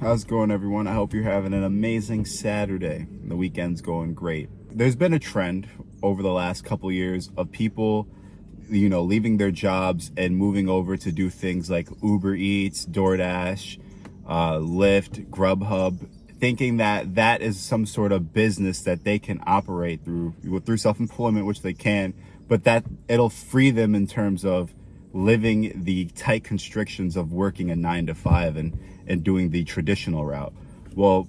How's it going, everyone? I hope you're having an amazing Saturday. The weekend's going great. There's been a trend over the last couple years of people, leaving their jobs and moving over to do things like Uber Eats, DoorDash, Lyft, Grubhub, thinking that that is some sort of business that they can operate through self-employment, which they can, but that it'll free them in terms of living the tight constrictions of working a 9 to 5 and doing the traditional route. Well,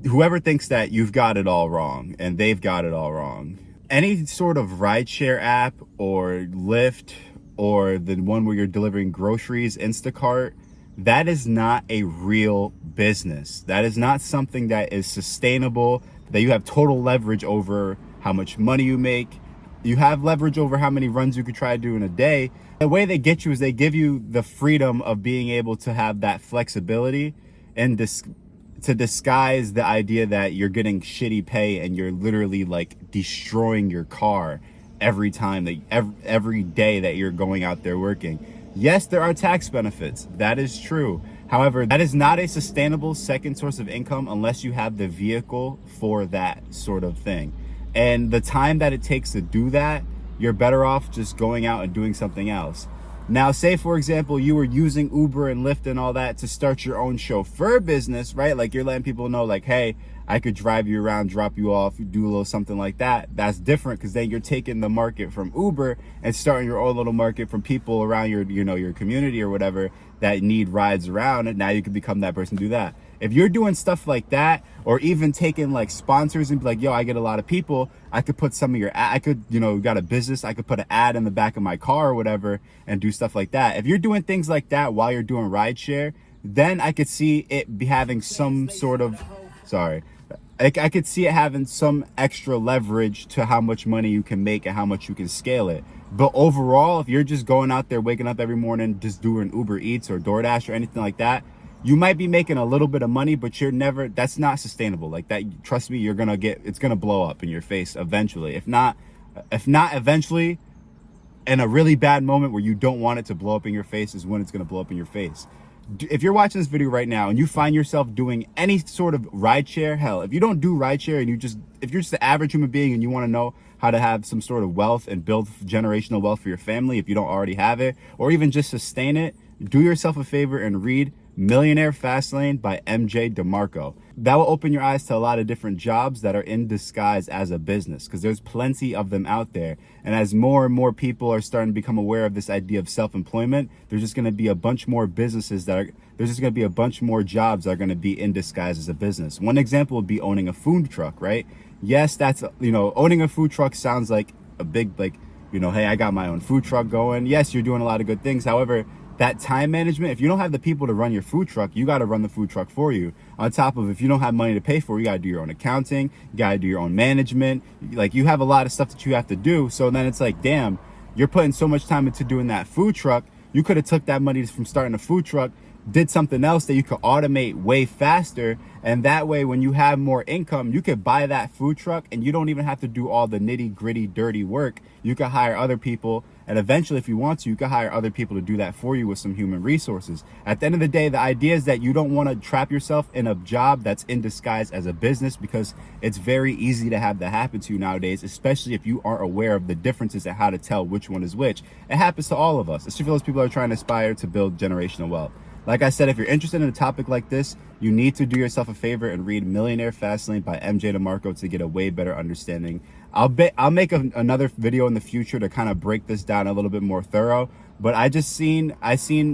whoever thinks that, you've got it all wrong, and they've got it all wrong. Any sort of rideshare app or Lyft or the one where you're delivering groceries, Instacart, that is not a real business. That is not something that is sustainable, that you have total leverage over how much money you make. You have leverage over how many runs you could try to do in a day. The way they get you is they give you the freedom of being able to have that flexibility and to disguise the idea that you're getting shitty pay and you're literally like destroying your car every time that every day that you're going out there working. Yes, there are tax benefits. That is true. However, that is not a sustainable second source of income unless you have the vehicle for that sort of thing. And the time that it takes to do that, you're better off just going out and doing something else. Now, say, for example, you were using Uber and Lyft and all that to start your own chauffeur business, right? Like you're letting people know like, hey, I could drive you around, drop you off, do a little something like that. That's different because then you're taking the market from Uber and starting your own little market from people around your community or whatever that need rides around. And now you can become that person, do that. If you're doing stuff like that, or even taking like sponsors and be like, yo, I get a lot of people, I could put some of your, I could, got a business, I could put an ad in the back of my car or whatever and do stuff like that. If you're doing things like that while you're doing rideshare, then I could see it be having some sort of, I could see it having some extra leverage to how much money you can make and how much you can scale it. But overall, if you're just going out there, waking up every morning, just doing Uber Eats or DoorDash or anything like that, you might be making a little bit of money, but that's not sustainable. Like that, trust me, it's gonna blow up in your face eventually. If not eventually, in a really bad moment where you don't want it to blow up in your face is when it's gonna blow up in your face. If you're watching this video right now and you find yourself doing any sort of rideshare, hell, if you don't do rideshare and if you're just an average human being and you want to know how to have some sort of wealth and build generational wealth for your family, if you don't already have it, or even just sustain it, do yourself a favor and read Millionaire Fastlane by MJ DeMarco. That will open your eyes to a lot of different jobs that are in disguise as a business, because there's plenty of them out there. And as more and more people are starting to become aware of this idea of self-employment, there's just going to be a bunch more businesses there's just going to be a bunch more jobs that are going to be in disguise as a business. One example would be owning a food truck, right? Yes, that's, owning a food truck sounds like a big, hey, I got my own food truck going. Yes, you're doing a lot of good things. However, that time management, if you don't have the people to run your food truck, you got to run the food truck for you. On top of, if you don't have money to pay for, you got to do your own accounting, you got to do your own management. Like, you have a lot of stuff that you have to do. So then it's like, damn, you're putting so much time into doing that food truck. You could have took that money from starting a food truck, did something else that you could automate way faster. And that way, when you have more income, you could buy that food truck and you don't even have to do all the nitty gritty, dirty work. You could hire other people. And eventually, if you want to, you can hire other people to do that for you with some human resources. At the end of the day, the idea is that you don't want to trap yourself in a job that's in disguise as a business, because it's very easy to have that happen to you nowadays, especially if you aren't aware of the differences and how to tell which one is which. It happens to all of us, especially for those people who are trying to aspire to build generational wealth. Like I said, if you're interested in a topic like this, you need to do yourself a favor and read Millionaire Fastlane by MJ DeMarco to get a way better understanding. I'll make another video in the future to kind of break this down a little bit more thorough. But I seen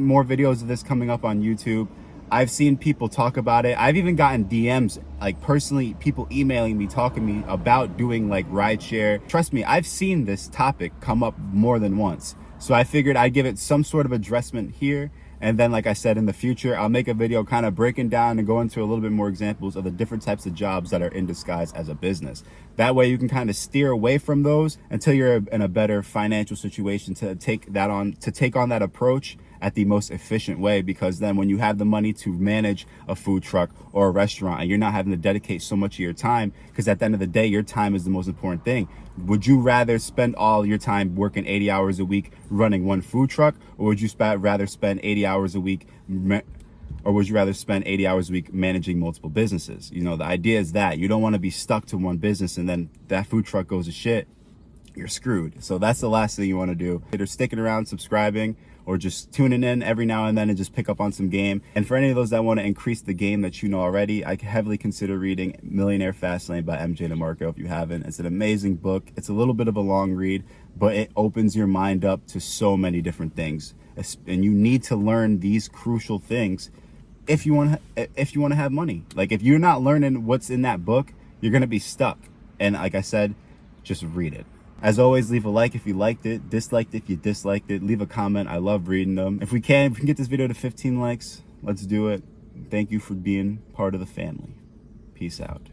more videos of this coming up on YouTube. I've seen people talk about it. I've even gotten DMs, like personally, people emailing me, talking to me about doing like rideshare. Trust me, I've seen this topic come up more than once. So I figured I'd give it some sort of addressment here. And then, like I said, in the future, I'll make a video kind of breaking down and go into a little bit more examples of the different types of jobs that are in disguise as a business. That way you can kind of steer away from those until you're in a better financial situation to take on that approach at the most efficient way, because then when you have the money to manage a food truck or a restaurant and you're not having to dedicate so much of your time, because at the end of the day, your time is the most important thing. Would you rather spend all your time working 80 hours a week running one food truck, or would you rather spend 80 hours a week Or would you rather spend 80 hours a week managing multiple businesses? You know, the idea is that you don't want to be stuck to one business and then that food truck goes to shit, you're screwed. So that's the last thing you want to do. Either sticking around, subscribing, or just tuning in every now and then and just pick up on some game. And for any of those that want to increase the game that you know already, I heavily consider reading Millionaire Fastlane by MJ DeMarco if you haven't. It's an amazing book. It's a little bit of a long read, but it opens your mind up to so many different things. And you need to learn these crucial things if you want to have money. Like, if you're not learning what's in that book, you're going to be stuck. And like I said, just read it. As always, leave a like if you liked it, disliked it if you disliked it, leave a comment. I love reading them. If we can get this video to 15 likes, let's do it. Thank you for being part of the family. Peace out.